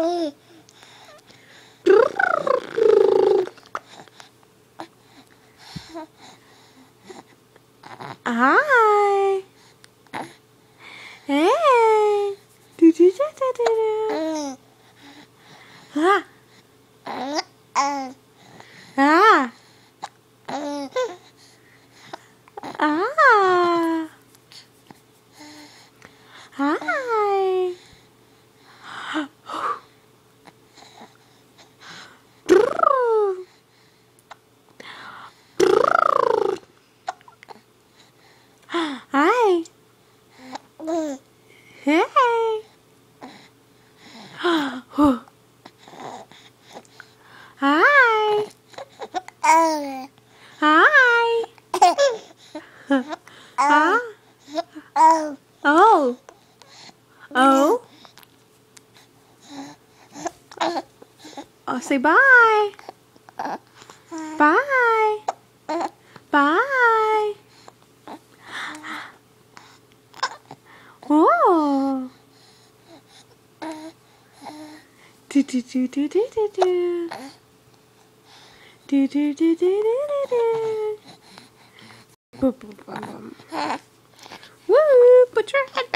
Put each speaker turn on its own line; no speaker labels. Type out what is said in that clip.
Hi. Hey. Do do do do do do. Ah. Ah. Ah. Hi. Hi. Hey. Hi. Hi. Huh? Oh. Oh. Oh, say bye. Bye. Bye. Oh. Do do do do do do do. Do do do do do do. Boom boom boom boom. Woo! Put your head